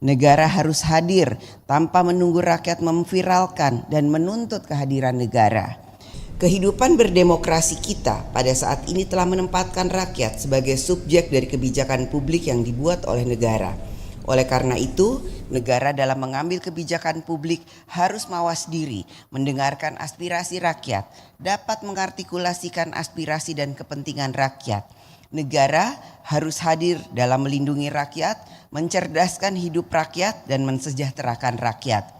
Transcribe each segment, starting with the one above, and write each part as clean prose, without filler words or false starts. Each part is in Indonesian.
Negara harus hadir tanpa menunggu rakyat memviralkan dan menuntut kehadiran negara. Kehidupan berdemokrasi kita pada saat ini telah menempatkan rakyat sebagai subjek dari kebijakan publik yang dibuat oleh negara. Oleh karena itu, negara dalam mengambil kebijakan publik harus mawas diri, mendengarkan aspirasi rakyat, dapat mengartikulasikan aspirasi dan kepentingan rakyat. Negara harus hadir dalam melindungi rakyat, mencerdaskan hidup rakyat, dan mensejahterakan rakyat.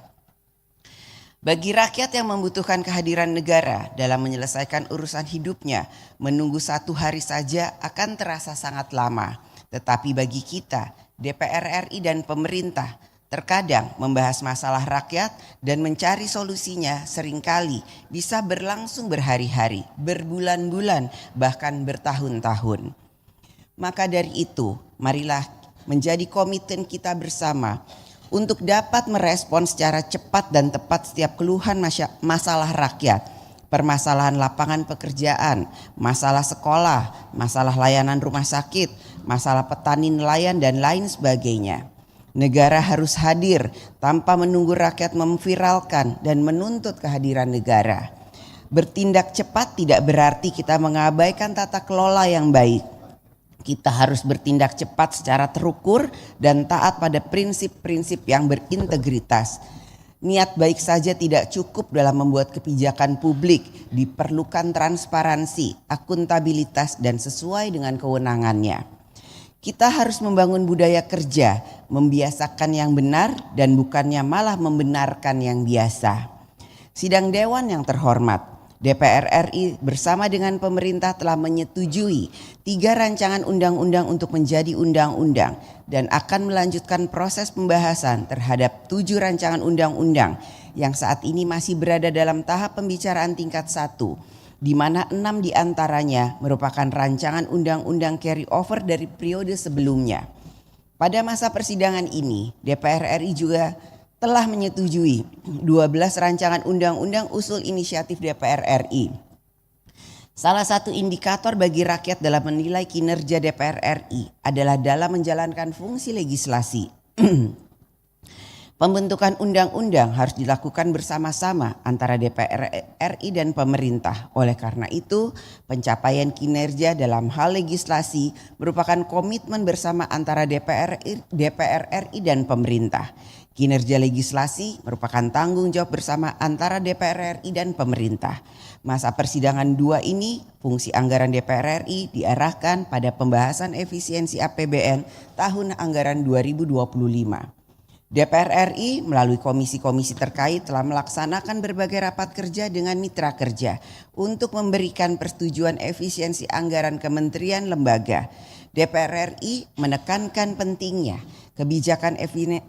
Bagi rakyat yang membutuhkan kehadiran negara dalam menyelesaikan urusan hidupnya, menunggu 1 hari saja akan terasa sangat lama. Tetapi bagi kita, DPR RI dan pemerintah, terkadang membahas masalah rakyat dan mencari solusinya seringkali bisa berlangsung berhari-hari, berbulan-bulan, bahkan bertahun-tahun. Maka dari itu, marilah menjadi komitmen kita bersama untuk dapat merespon secara cepat dan tepat setiap keluhan masalah rakyat, permasalahan lapangan pekerjaan, masalah sekolah, masalah layanan rumah sakit, masalah petani nelayan, dan lain sebagainya. Negara harus hadir tanpa menunggu rakyat memviralkan dan menuntut kehadiran negara. Bertindak cepat tidak berarti kita mengabaikan tata kelola yang baik. Kita harus bertindak cepat secara terukur dan taat pada prinsip-prinsip yang berintegritas. Niat baik saja tidak cukup dalam membuat kebijakan publik, diperlukan transparansi, akuntabilitas, dan sesuai dengan kewenangannya. Kita harus membangun budaya kerja, membiasakan yang benar dan bukannya malah membenarkan yang biasa. Sidang Dewan yang terhormat, DPR RI bersama dengan pemerintah telah menyetujui 3 rancangan undang-undang untuk menjadi undang-undang dan akan melanjutkan proses pembahasan terhadap 7 rancangan undang-undang yang saat ini masih berada dalam tahap pembicaraan tingkat 1, di mana 6 diantaranya merupakan rancangan undang-undang carry over dari periode sebelumnya. Pada masa persidangan ini, DPR RI juga telah menyetujui 12 rancangan undang-undang usul inisiatif DPR RI. Salah satu indikator bagi rakyat dalam menilai kinerja DPR RI adalah dalam menjalankan fungsi legislasi. Pembentukan undang-undang harus dilakukan bersama-sama antara DPR RI dan pemerintah. Oleh karena itu, pencapaian kinerja dalam hal legislasi merupakan komitmen bersama antara DPR RI dan pemerintah. Kinerja legislasi merupakan tanggung jawab bersama antara DPR RI dan pemerintah. Masa persidangan 2 ini, fungsi anggaran DPR RI diarahkan pada pembahasan efisiensi APBN tahun anggaran 2025. DPR RI melalui komisi-komisi terkait telah melaksanakan berbagai rapat kerja dengan mitra kerja untuk memberikan persetujuan efisiensi anggaran kementerian lembaga. DPR RI menekankan pentingnya kebijakan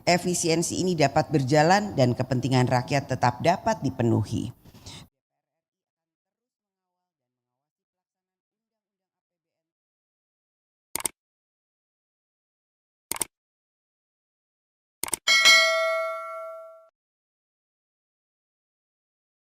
efisiensi ini dapat berjalan dan kepentingan rakyat tetap dapat dipenuhi.